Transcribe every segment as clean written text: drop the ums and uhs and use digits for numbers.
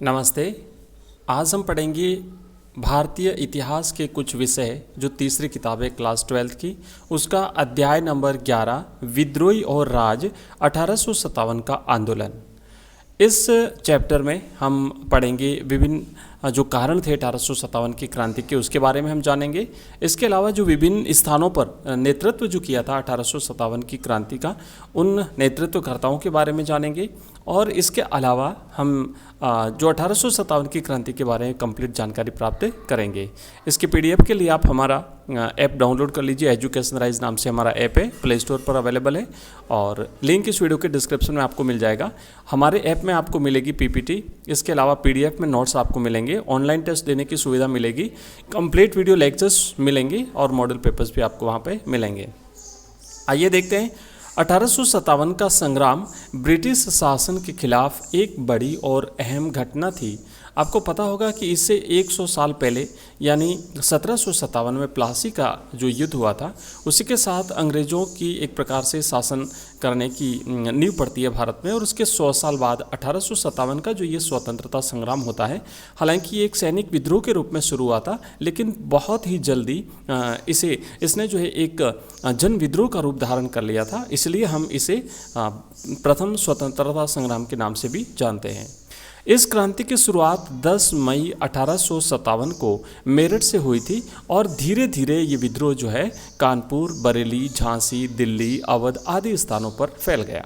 नमस्ते। आज हम पढ़ेंगे भारतीय इतिहास के कुछ विषय जो तीसरी किताब है क्लास 12 की, उसका अध्याय नंबर 11 विद्रोही और राज 1857 का आंदोलन। इस चैप्टर में हम पढ़ेंगे विभिन्न जो कारण थे 1857 की क्रांति के, उसके बारे में हम जानेंगे। इसके अलावा जो विभिन्न स्थानों पर नेतृत्व जो किया था 1857 की क्रांति का, उन नेतृत्वकर्ताओं के बारे में जानेंगे। और इसके अलावा हम जो 1857 की क्रांति के बारे में कंप्लीट जानकारी प्राप्त करेंगे। इसके पीडीएफ के लिए आप हमारा ऐप डाउनलोड कर लीजिए। एजुकेशन राइज नाम से हमारा ऐप है, प्ले स्टोर पर अवेलेबल है और लिंक इस वीडियो के डिस्क्रिप्शन में आपको मिल जाएगा। हमारे ऐप में आपको मिलेगी पीपीटी, इसके अलावा पीडीएफ में नोट्स आपको मिलेंगे, ऑनलाइन टेस्ट देने की सुविधा मिलेगी, कंप्लीट वीडियो लेक्चर्स मिलेंगे और मॉडल पेपर्स भी आपको वहाँ पे मिलेंगे। आइए देखते हैं। 1857 का संग्राम ब्रिटिश शासन के खिलाफ एक बड़ी और अहम घटना थी। आपको पता होगा कि इससे 100 साल पहले यानी 1757 में प्लासी का जो युद्ध हुआ था, उसी के साथ अंग्रेज़ों की एक प्रकार से शासन करने की नींव पड़ती है भारत में। और उसके 100 साल बाद 1857 का जो ये स्वतंत्रता संग्राम होता है, हालांकि ये एक सैनिक विद्रोह के रूप में शुरू हुआ था, लेकिन बहुत ही जल्दी इसने जो है एक जन विद्रोह का रूप धारण कर लिया था। इसलिए हम इसे प्रथम स्वतंत्रता संग्राम के नाम से भी जानते हैं। इस क्रांति की शुरुआत 10 मई 1857 को मेरठ से हुई थी और धीरे धीरे ये विद्रोह जो है कानपुर, बरेली, झांसी, दिल्ली, अवध आदि स्थानों पर फैल गया।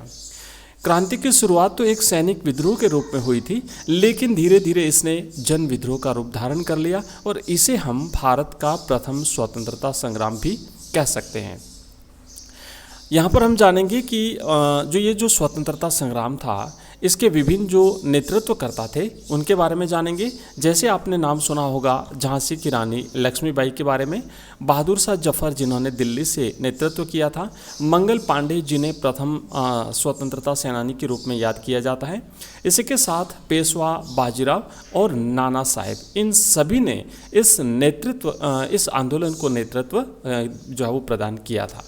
क्रांति की शुरुआत तो एक सैनिक विद्रोह के रूप में हुई थी, लेकिन धीरे धीरे इसने जन विद्रोह का रूप धारण कर लिया और इसे हम भारत का प्रथम स्वतंत्रता संग्राम भी कह सकते हैं। यहाँ पर हम जानेंगे कि जो ये जो स्वतंत्रता संग्राम था, इसके विभिन्न जो नेतृत्वकर्ता थे उनके बारे में जानेंगे। जैसे आपने नाम सुना होगा झांसी की रानी लक्ष्मीबाई के बारे में, बहादुर शाह जफर जिन्होंने दिल्ली से नेतृत्व किया था, मंगल पांडे जिन्हें प्रथम स्वतंत्रता सेनानी के रूप में याद किया जाता है। इसी के साथ पेशवा, बाजीराव और नाना साहेब, इन सभी ने इस आंदोलन को नेतृत्व जो है वो प्रदान किया था।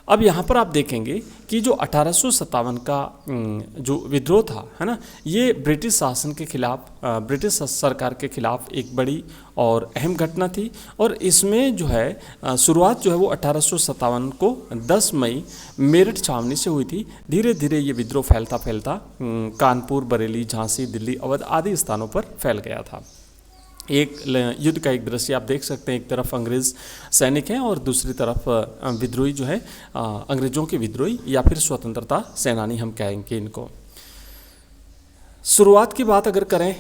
अब यहाँ पर आप देखेंगे कि जो 1857 का जो विद्रोह था, है ना, ये ब्रिटिश शासन के खिलाफ, ब्रिटिश सरकार के खिलाफ एक बड़ी और अहम घटना थी। और इसमें जो है शुरुआत जो है वो 1857 को 10 मई मेरठ छावनी से हुई थी। धीरे धीरे ये विद्रोह फैलता फैलता कानपुर, बरेली, झांसी, दिल्ली, अवध आदि स्थानों पर फैल गया था। एक युद्ध का एक दृश्य आप देख सकते हैं। एक तरफ अंग्रेज़ सैनिक हैं और दूसरी तरफ विद्रोही जो है अंग्रेज़ों के विद्रोही या फिर स्वतंत्रता सेनानी हम कहेंगे इनको। शुरुआत की बात अगर करें,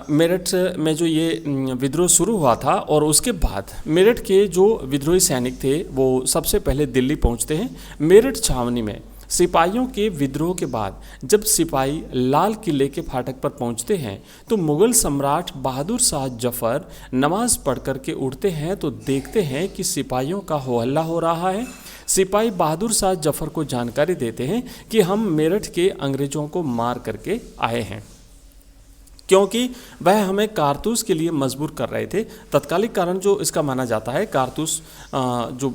मेरठ में जो ये विद्रोह शुरू हुआ था और उसके बाद मेरठ के जो विद्रोही सैनिक थे वो सबसे पहले दिल्ली पहुंचते हैं। मेरठ छावनी में सिपाहियों के विद्रोह के बाद जब सिपाही लाल किले के फाटक पर पहुंचते हैं तो मुगल सम्राट बहादुर शाह जफर नमाज पढ़ कर के उठते हैं तो देखते हैं कि सिपाहियों का हो हल्ला हो रहा है। सिपाही बहादुर शाह जफर को जानकारी देते हैं कि हम मेरठ के अंग्रेज़ों को मार करके आए हैं, क्योंकि वह हमें कारतूस के लिए मजबूर कर रहे थे। तत्कालिक कारण जो इसका माना जाता है, कारतूस जो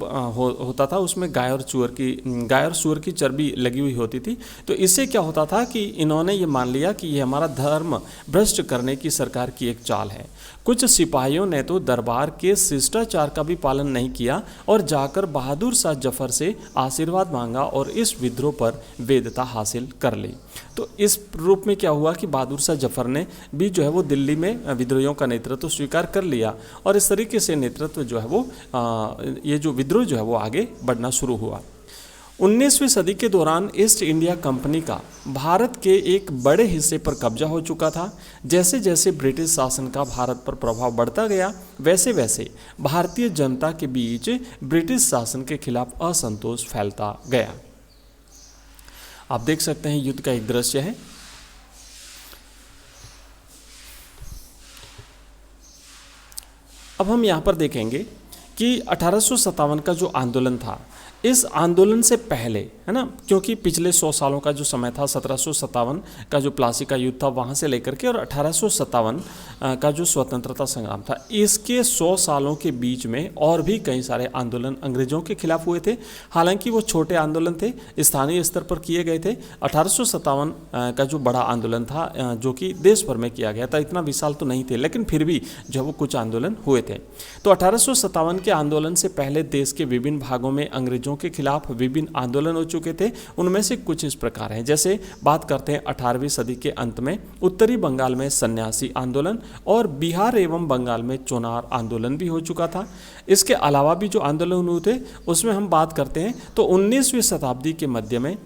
होता था उसमें गाय और सूअर की चर्बी लगी हुई होती थी। तो इससे क्या होता था कि इन्होंने ये मान लिया कि ये हमारा धर्म भ्रष्ट करने की सरकार की एक चाल है। कुछ सिपाहियों ने तो दरबार के शिष्टाचार का भी पालन नहीं किया और जाकर बहादुर शाह जफर से आशीर्वाद मांगा और इस विद्रोह पर वैधता हासिल कर ली। तो इस रूप में क्या हुआ कि बहादुर शाह जफर ने भी जो है वो दिल्ली में विद्रोहियों का नेतृत्व स्वीकार कर लिया और इस तरीके से नेतृत्व जो है वो ये जो विद्रोह जो है वो आगे बढ़ना शुरू हुआ। 19वीं सदी के दौरान ईस्ट इंडिया कंपनी का भारत के एक बड़े हिस्से पर कब्जा हो चुका था। जैसे जैसे ब्रिटिश शासन का भारत पर प्रभाव बढ़ता गया, वैसे वैसे भारतीय जनता के बीच ब्रिटिश शासन के खिलाफ असंतोष फैलता गया। आप देख सकते हैं युद्ध का एक दृश्य है। अब हम यहाँ पर देखेंगे कि 1857 का जो आंदोलन था, इस आंदोलन से पहले, है ना, क्योंकि पिछले 100 सालों का जो समय था, 1757 का जो प्लासी का युद्ध था वहाँ से लेकर के, और 1857 का जो स्वतंत्रता संग्राम था, इसके 100 सालों के बीच में और भी कई सारे आंदोलन अंग्रेज़ों के खिलाफ हुए थे। हालांकि वो छोटे आंदोलन थे, स्थानीय स्तर पर किए गए थे। 1857 का जो बड़ा आंदोलन था जो कि देश भर में किया गया था, इतना विशाल तो नहीं थे, लेकिन फिर भी जो वो कुछ आंदोलन हुए थे। तो 1857 के आंदोलन से पहले देश के विभिन्न भागों में अंग्रेजों के खिलाफ विभिन्न आंदोलन हो चुके थे। उनमें से कुछ इस प्रकार हैं, जैसे बात करते हैं 18वीं सदी के अंत में उत्तरी बंगाल में सन्यासी आंदोलन, और बिहार एवं बंगाल में चोनार आंदोलन भी हो चुका था। इसके अलावा भी जो आंदोलन हुए थे उसमें हम बात करते हैं तो 19वीं शताब्दी के मध्य में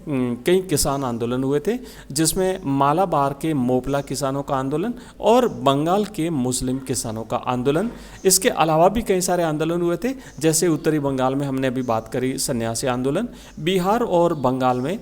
कई किसान आंदोलन हुए थे, जिसमें मालाबार के मोपला किसानों का आंदोलन और बंगाल के मुस्लिम किसानों का आंदोलन। इसके अलावा भी कई सारे आंदोलन हुए थे, जैसे उत्तरी बंगाल में हमने अभी बात करी सन्यासी आंदोलन, बिहार और बंगाल में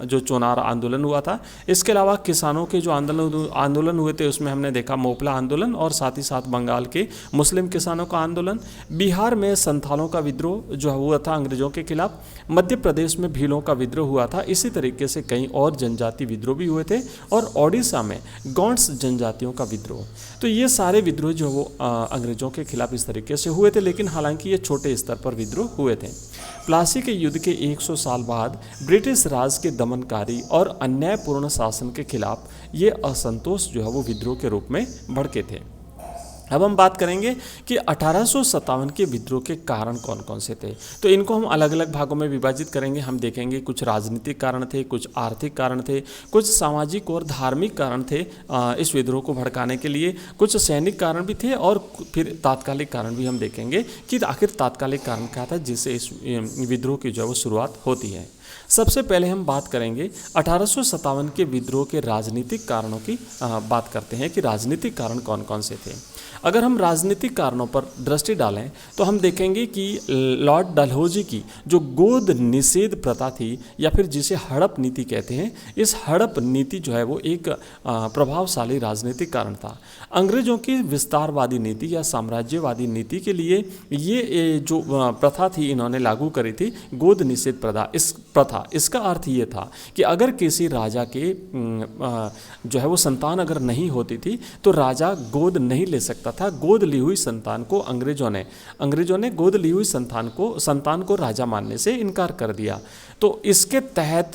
जो चोनार आंदोलन हुआ था। इसके अलावा किसानों के जो आंदोलन हुए थे उसमें हमने देखा मोपला आंदोलन, और साथ ही साथ बंगाल के मुस्लिम किसानों का आंदोलन। बिहार में संथालों का विद्रोह जो हुआ था अंग्रेजों के खिलाफ, मध्य प्रदेश में भीलों का विद्रोह हुआ था। इसी तरीके से कई और जनजाति विद्रोह भी हुए थे, और ओडिशा में गौंड्स जनजातियों का विद्रोह। तो ये सारे विद्रोह जो वो अंग्रेजों के खिलाफ इस तरीके से हुए थे, लेकिन हालांकि ये छोटे स्तर पर विद्रोह हुए थे। प्लासी के युद्ध के 100 साल बाद ब्रिटिश राज के दमनकारी और अन्यायपूर्ण शासन के खिलाफ ये असंतोष जो है वो विद्रोह के रूप में भड़के थे। अब हम बात करेंगे कि 1857 के विद्रोह के कारण कौन कौन से थे। तो इनको हम अलग अलग भागों में विभाजित करेंगे। हम देखेंगे कुछ राजनीतिक कारण थे, कुछ आर्थिक कारण थे, कुछ सामाजिक और धार्मिक कारण थे इस विद्रोह को भड़काने के लिए, कुछ सैनिक कारण भी थे, और फिर तात्कालिक कारण भी हम देखेंगे कि आखिर तात्कालिक कारण क्या था जिससे इस विद्रोह की जो है वो शुरुआत होती है। सबसे पहले हम बात करेंगे 1857 के विद्रोह के राजनीतिक कारणों की बात करते हैं कि राजनीतिक कारण कौन कौन से थे। अगर हम राजनीतिक कारणों पर दृष्टि डालें तो हम देखेंगे कि लॉर्ड डलहौजी की जो गोद निषेध प्रथा थी, या फिर जिसे हड़प नीति कहते हैं, इस हड़प नीति जो है वो एक प्रभावशाली राजनीतिक कारण था। अंग्रेजों की विस्तारवादी नीति या साम्राज्यवादी नीति के लिए ये जो प्रथा थी इन्होंने लागू करी थी, गोद निषेध प्रथा। इसका अर्थ ये था कि अगर किसी राजा के जो है वो संतान अगर नहीं होती थी तो राजा गोद नहीं ले सकता था। गोद ली हुई संतान को अंग्रेजों ने गोद ली हुई संतान को राजा मानने से इनकार कर दिया। तो इसके तहत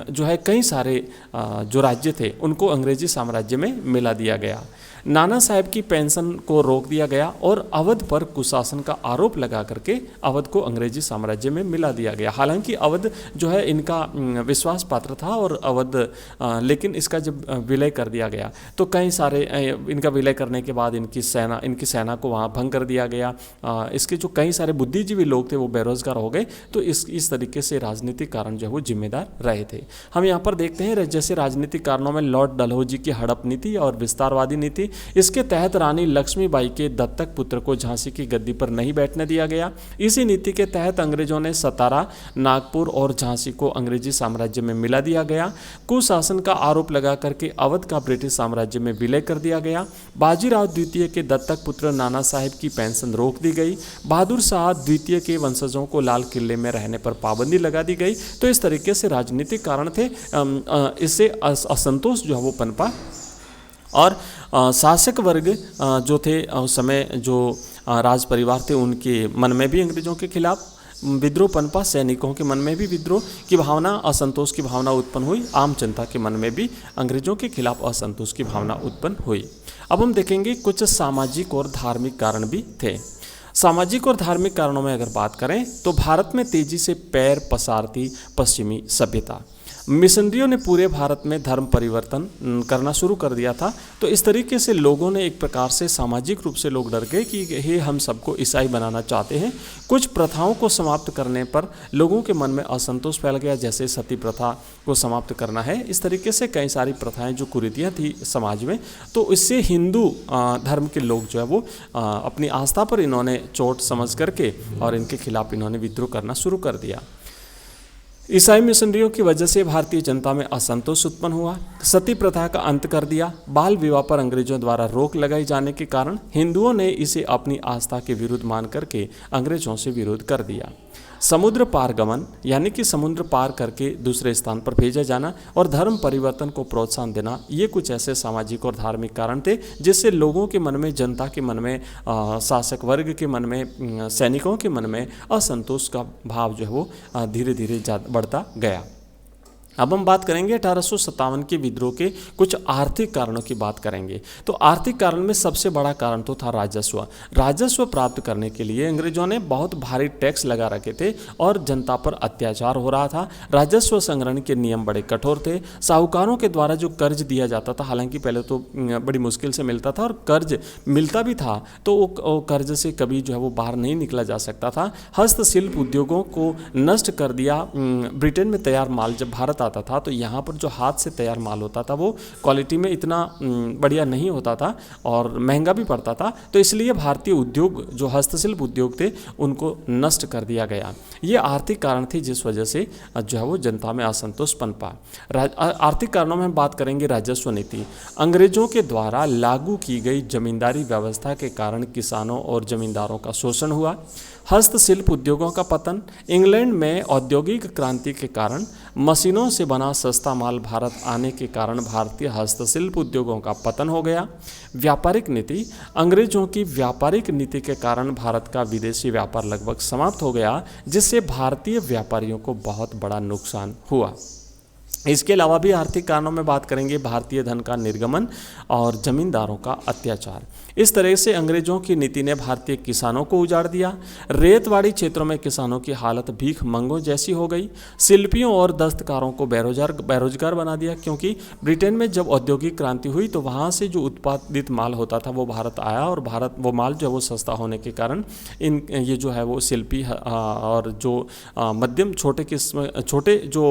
जो है कई सारे जो राज्य थे उनको अंग्रेजी साम्राज्य में मिला दिया गया। नाना साहब की पेंशन को रोक दिया गया और अवध पर कुशासन का आरोप लगा करके अवध को अंग्रेजी साम्राज्य में मिला दिया गया। हालांकि अवध जो है इनका विश्वास पात्र था और अवध लेकिन इसका जब विलय कर दिया गया तो कई सारे इनका विलय करने के बाद इनकी सेना को वहाँ भंग कर दिया गया। इसके जो कई सारे बुद्धिजीवी लोग थे वो बेरोजगार हो गए। तो इस तरीके से राजनीतिक कारण जो है वो जिम्मेदार रहे थे। हम यहाँ पर देखते हैं जैसे राजनीतिक कारणों में लॉर्ड डलहौजी की हड़प नीति और विस्तारवादी नीति, इसके तहत रानी लक्ष्मीबाई के दत्तक पुत्र को झांसी की गद्दी पर नहीं बैठने दिया गया। इसी नीति के तहत अंग्रेजों ने सतारा, नागपुर और झांसी को अंग्रेजी साम्राज्य में मिला दिया गया। कुशासन का आरोप लगा करके अवध का ब्रिटिश साम्राज्य में विलय कर दिया गया। बाजीराव द्वितीय के दत्तक पुत्र नाना साहिब की पेंशन रोक दी गई। बहादुर शाह द्वितीय के वंशजों को लाल किले में रहने पर पाबंदी लगा दी गई। तो इस तरीके से राजनीतिक कारण थे, इससे असंतोष जो है वो पनपा। और शासक वर्ग जो थे उस समय जो राज परिवार थे उनके मन में भी अंग्रेजों के खिलाफ विद्रोह पनपा। सैनिकों के मन में भी विद्रोह की भावना, असंतोष की भावना उत्पन्न हुई। आम जनता के मन में भी अंग्रेजों के खिलाफ असंतोष की भावना उत्पन्न हुई। अब हम देखेंगे कुछ सामाजिक और धार्मिक कारण भी थे। सामाजिक और धार्मिक कारणों में अगर बात करें तो भारत में तेजी से पैर पसारती पश्चिमी सभ्यता। मिशनरियों ने पूरे भारत में धर्म परिवर्तन करना शुरू कर दिया था। तो इस तरीके से लोगों ने एक प्रकार से सामाजिक रूप से लोग डर गए कि हे हम सबको ईसाई बनाना चाहते हैं। कुछ प्रथाओं को समाप्त करने पर लोगों के मन में असंतोष फैल गया, जैसे सती प्रथा को समाप्त करना है। इस तरीके से कई सारी प्रथाएं जो कुरीतियाँ थी समाज में, तो इससे हिंदू धर्म के लोग जो है वो अपनी आस्था पर इन्होंने चोट समझ करके और इनके खिलाफ इन्होंने विद्रोह करना शुरू कर दिया। ईसाई मिशनरियों की वजह से भारतीय जनता में असंतोष उत्पन्न हुआ। सती प्रथा का अंत कर दिया। बाल विवाह पर अंग्रेजों द्वारा रोक लगाई जाने के कारण हिंदुओं ने इसे अपनी आस्था के विरुद्ध मान करके अंग्रेजों से विरोध कर दिया। समुद्र पार गमन यानी कि समुद्र पार करके दूसरे स्थान पर भेजा जाना, और धर्म परिवर्तन को प्रोत्साहन देना, ये कुछ ऐसे सामाजिक और धार्मिक कारण थे जिससे लोगों के मन में, जनता के मन में, शासक वर्ग के मन में, सैनिकों के मन में असंतोष का भाव जो है वो धीरे धीरे बढ़ता गया। अब हम बात करेंगे 1857 के विद्रोह के कुछ आर्थिक कारणों की बात करेंगे। तो आर्थिक कारण में सबसे बड़ा कारण तो था राजस्व। राजस्व प्राप्त करने के लिए अंग्रेजों ने बहुत भारी टैक्स लगा रखे थे और जनता पर अत्याचार हो रहा था। राजस्व संग्रहण के नियम बड़े कठोर थे। साहूकारों के द्वारा जो कर्ज दिया जाता था, हालांकि पहले तो बड़ी मुश्किल से मिलता था, और कर्ज मिलता भी था तो वो कर्ज से कभी जो है वो बाहर नहीं निकला जा सकता था। हस्तशिल्प उद्योगों को नष्ट कर दिया। ब्रिटेन में तैयार माल जब भारत आता था तो यहाँ पर जो हाथ से तैयार माल होता था वो क्वालिटी में इतना बढ़िया नहीं होता था और महंगा भी पड़ता था, तो इसलिए भारतीय उद्योग, जो हस्तशिल्प उद्योग थे, उनको नष्ट कर दिया गया। ये आर्थिक कारण थे जिस वजह से जो है वो जनता में असंतोष पनपा। आर्थिक कारणों में हम बात करेंगे राजस्व नीति। अंग्रेजों के द्वारा लागू की गई जमींदारी व्यवस्था के कारण किसानों और जमींदारों का शोषण हुआ। हस्तशिल्प उद्योगों का पतन। इंग्लैंड में औद्योगिक क्रांति के कारण मशीनों से बना सस्ता माल भारत आने के कारण भारतीय हस्तशिल्प उद्योगों का पतन हो गया। व्यापारिक नीति। अंग्रेजों की व्यापारिक नीति के कारण भारत का विदेशी व्यापार लगभग समाप्त हो गया, जिससे भारतीय व्यापारियों को बहुत बड़ा नुकसान हुआ। इसके अलावा भी आर्थिक कारणों में बात करेंगे भारतीय धन का निर्गमन और जमींदारों का अत्याचार। इस तरह से अंग्रेजों की नीति ने भारतीय किसानों को उजाड़ दिया। रेतवाड़ी क्षेत्रों में किसानों की हालत भीख मंगों जैसी हो गई। शिल्पियों और दस्तकारों को बेरोजगार बना दिया, क्योंकि ब्रिटेन में जब औद्योगिक क्रांति हुई तो वहाँ से जो उत्पादित माल होता था वो भारत आया, और वो माल जो है वो सस्ता होने के कारण ये जो है वो शिल्पी और जो मध्यम छोटे जो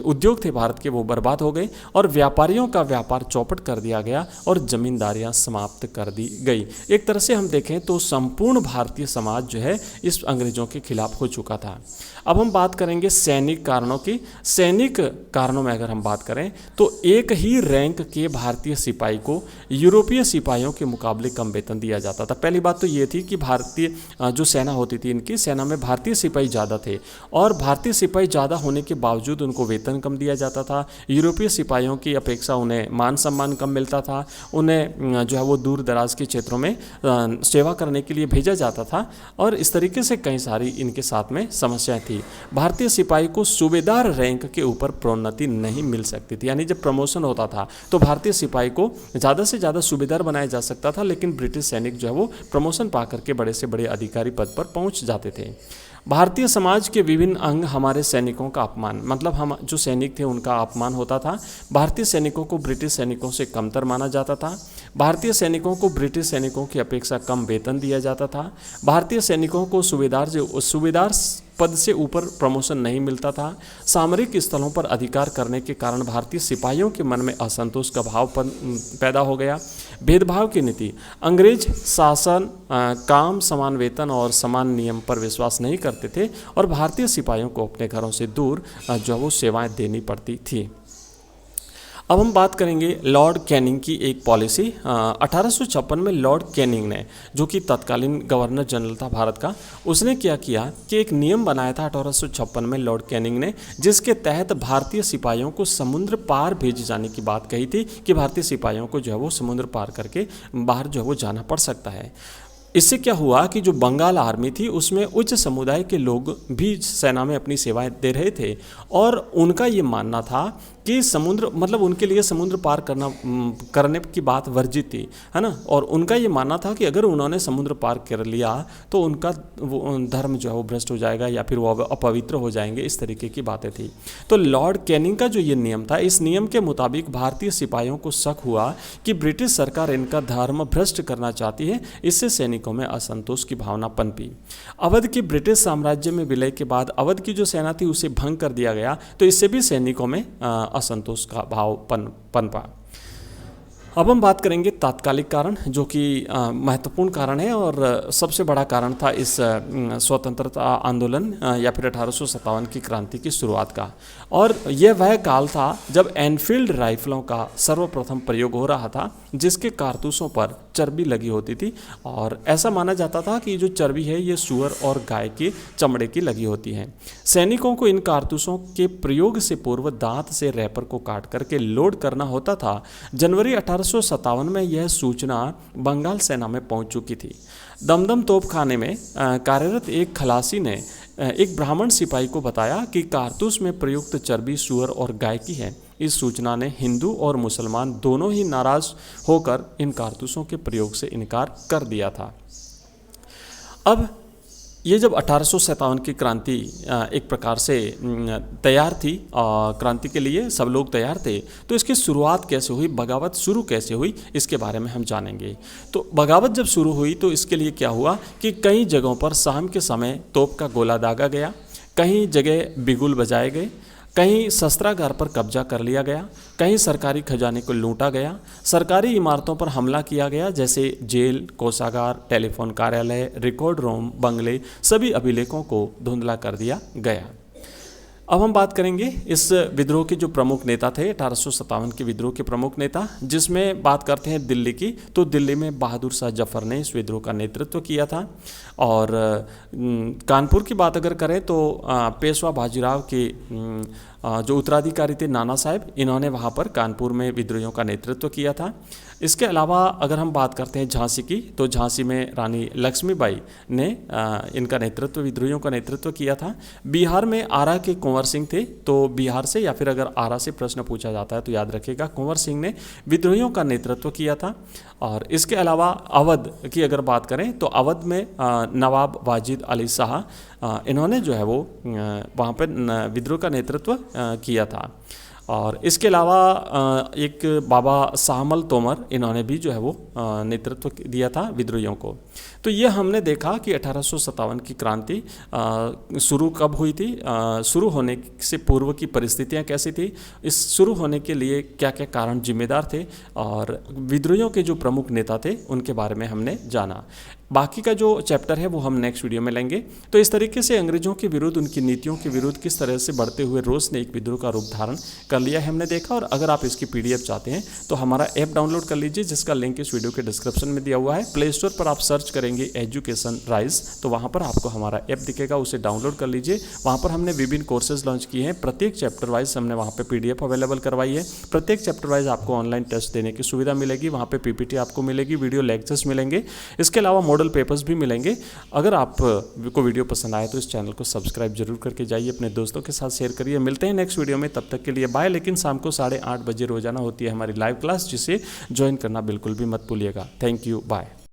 उद्योग थे भारत के, वो बर्बाद हो गए और व्यापारियों का व्यापार चौपट कर दिया गया और जमींदारियां समाप्त कर दी गई। एक तरह से हम देखें तो संपूर्ण भारतीय समाज जो है इस अंग्रेजों के खिलाफ हो चुका था। अब हम बात करेंगे सैनिक कारणों की। सैनिक कारणों में अगर हम बात करें तो एक ही रैंक के भारतीय सिपाही को यूरोपीय सिपाहियों के मुकाबले कम वेतन दिया जाता था। पहली बात तो ये थी कि भारतीय जो सेना होती थी, इनकी सेना में भारतीय सिपाही ज़्यादा थे, और भारतीय सिपाही ज़्यादा होने के बावजूद उनको वेतन कम दिया जाता था। यूरोपीय सिपाहियों की अपेक्षा उन्हें मान सम्मान कम मिलता था। उन्हें जो है वो दूर दराज के क्षेत्रों में सेवा करने के लिए भेजा जाता था, और इस तरीके से कई सारी इनके साथ में समस्याएं थी। भारतीय सिपाही को सूबेदार रैंक के ऊपर प्रोन्नति नहीं मिल सकती थी, यानी जब प्रमोशन होता था तो भारतीय सिपाही को ज़्यादा से ज़्यादा सूबेदार बनाया जा सकता था, लेकिन ब्रिटिश सैनिक जो है वो प्रमोशन पा करके बड़े से बड़े अधिकारी पद पर पहुंच जाते थे। भारतीय समाज के विभिन्न अंग हमारे सैनिकों का अपमान, मतलब हम जो सैनिक थे उनका अपमान होता था। भारतीय सैनिकों को ब्रिटिश सैनिकों से कमतर माना जाता था। भारतीय सैनिकों को ब्रिटिश सैनिकों की अपेक्षा कम वेतन दिया जाता था। भारतीय सैनिकों को सूबेदार पद से ऊपर प्रमोशन नहीं मिलता था। सामरिक स्थलों पर अधिकार करने के कारण भारतीय सिपाहियों के मन में असंतोष का भाव पैदा हो गया। भेदभाव की नीति। अंग्रेज शासन काम, समान वेतन और समान नियम पर विश्वास नहीं करते थे, और भारतीय सिपाहियों को अपने घरों से दूर जो वो सेवाएं देनी पड़ती थी। अब हम बात करेंगे लॉर्ड कैनिंग की एक पॉलिसी। 1856 में लॉर्ड कैनिंग ने, जो कि तत्कालीन गवर्नर जनरल था भारत का, उसने क्या किया कि एक नियम बनाया था 1856 में लॉर्ड कैनिंग ने, जिसके तहत भारतीय सिपाहियों को समुद्र पार भेजे जाने की बात कही थी कि भारतीय सिपाहियों को जो है वो समुद्र पार करके बाहर जो है वो जाना पड़ सकता है। इससे क्या हुआ कि जो बंगाल आर्मी थी उसमें उच्च समुदाय के लोग भी सेना में अपनी सेवाएं दे रहे थे, और उनका ये मानना था कि समुद्र, मतलब उनके लिए समुद्र पार करने की बात वर्जित थी, है ना। और उनका ये मानना था कि अगर उन्होंने समुद्र पार कर लिया तो उनका वो धर्म जो है वो भ्रष्ट हो जाएगा या फिर वो अपवित्र हो जाएंगे, इस तरीके की बातें थी। तो लॉर्ड कैनिंग का जो ये नियम था, इस नियम के मुताबिक भारतीय सिपाहियों को शक हुआ कि ब्रिटिश सरकार इनका धर्म भ्रष्ट करना चाहती है। इससे सैनिकों में असंतोष की भावना पनपी। अवध के ब्रिटिश साम्राज्य में विलय के बाद अवध की जो सेना थी उसे भंग कर दिया गया, तो इससे भी सैनिकों में असंतोष का भाव पनपा। अब हम बात करेंगे तात्कालिक कारण, जो कि महत्वपूर्ण कारण है और सबसे बड़ा कारण था इस स्वतंत्रता आंदोलन या फिर 1857 की क्रांति की शुरुआत का। और यह वह काल था जब एनफील्ड राइफलों का सर्वप्रथम प्रयोग हो रहा था, जिसके कारतूसों पर चर्बी लगी होती थी। और ऐसा माना जाता था कि जो चर्बी है ये सूअर और गाय के चमड़े की लगी होती है। सैनिकों को इन कारतूसों के प्रयोग से पूर्व दांत से रैपर को काट करके लोड करना होता था। जनवरी 1857 में यह सूचना बंगाल सेना में पहुंच चुकी थी। दमदम तोपखाने में कार्यरत एक खलासी ने एक ब्राह्मण सिपाही को बताया कि कारतूस में प्रयुक्त चर्बी सूअर और गाय की है। इस सूचना ने हिंदू और मुसलमान दोनों ही नाराज होकर इन कारतूसों के प्रयोग से इनकार कर दिया था। अब ये जब 1857 की क्रांति एक प्रकार से तैयार थी, क्रांति के लिए सब लोग तैयार थे, तो इसकी शुरुआत कैसे हुई, बगावत शुरू कैसे हुई, इसके बारे में हम जानेंगे। तो बगावत जब शुरू हुई तो इसके लिए क्या हुआ कि कई जगहों पर शाम के समय तोप का गोला दागा गया, कहीं जगह बिगुल बजाए गए, कहीं शस्त्रागार पर कब्जा कर लिया गया, कहीं सरकारी खजाने को लूटा गया, सरकारी इमारतों पर हमला किया गया, जैसे जेल, कोषागार, टेलीफोन कार्यालय, रिकॉर्ड रूम, बंगले, सभी अभिलेखों को धुंधला कर दिया गया। अब हम बात करेंगे इस विद्रोह के जो प्रमुख नेता थे, 1857 के विद्रोह के प्रमुख नेता, जिसमें बात करते हैं दिल्ली की, तो दिल्ली में बहादुर शाह जफर ने इस विद्रोह का नेतृत्व किया था। और कानपुर की बात अगर करें तो पेशवा बाजीराव के जो उत्तराधिकारी थे नाना साहब, इन्होंने वहाँ पर कानपुर में विद्रोहियों का नेतृत्व किया था। इसके अलावा अगर हम बात करते हैं झांसी की, तो झांसी में रानी लक्ष्मीबाई ने इनका नेतृत्व, विद्रोहियों का नेतृत्व किया था। बिहार में आरा के कुंवर सिंह थे, तो बिहार से या फिर अगर आरा से प्रश्न पूछा जाता है तो याद रखिएगा कुंवर सिंह ने विद्रोहियों का नेतृत्व किया था। और इसके अलावा अवध की अगर बात करें तो अवध में नवाब वाजिद अली शाह, इन्होंने जो है वो वहाँ पर विद्रोह का नेतृत्व किया था। और इसके अलावा एक बाबा शाहमल तोमर, इन्होंने भी जो है वो नेतृत्व दिया था विद्रोहियों को। तो ये हमने देखा कि 1857 की क्रांति शुरू कब हुई थी, शुरू होने से पूर्व की परिस्थितियाँ कैसी थी, इस शुरू होने के लिए क्या क्या कारण जिम्मेदार थे, और विद्रोहियों के जो प्रमुख नेता थे उनके बारे में हमने जाना। बाकी का जो चैप्टर है वो हम नेक्स्ट वीडियो में लेंगे। तो इस तरीके से अंग्रेजों के विरुद्ध, उनकी नीतियों के विरुद्ध किस तरह से बढ़ते हुए रोष ने एक विद्रोह का रूप धारण कर लिया है हमने देखा। और अगर आप इसकी PDF चाहते हैं तो हमारा ऐप डाउनलोड कर लीजिए, जिसका लिंक इस वीडियो के डिस्क्रिप्शन में दिया हुआ है। प्ले स्टोर पर आप सर्च करेंगे एजुकेशन राइज, तो वहाँ पर आपको हमारा ऐप दिखेगा, उसे डाउनलोड कर लीजिए। वहाँ पर हमने विभिन्न कोर्सेज लॉन्च किए हैं, प्रत्येक चैप्टर वाइज हमने वहाँ पर PDF अवेलेबल करवाई है। प्रत्येक चैप्टर वाइज आपको ऑनलाइन टेस्ट देने की सुविधा मिलेगी, वहाँ पर PPT आपको मिलेगी, वीडियो लेक्चर्स मिलेंगे, इसके अलावा मॉडल पेपर्स भी मिलेंगे। अगर आपको वीडियो पसंद आए तो इस चैनल को सब्सक्राइब जरूर करके जाइए, अपने दोस्तों के साथ शेयर करिए। मिलते हैं नेक्स्ट वीडियो में, तब तक के लिए बाय। लेकिन शाम को 8:30 बजे रोजाना होती है हमारी लाइव क्लास, जिसे ज्वाइन करना बिल्कुल भी मत भूलिएगा। Thank you, bye.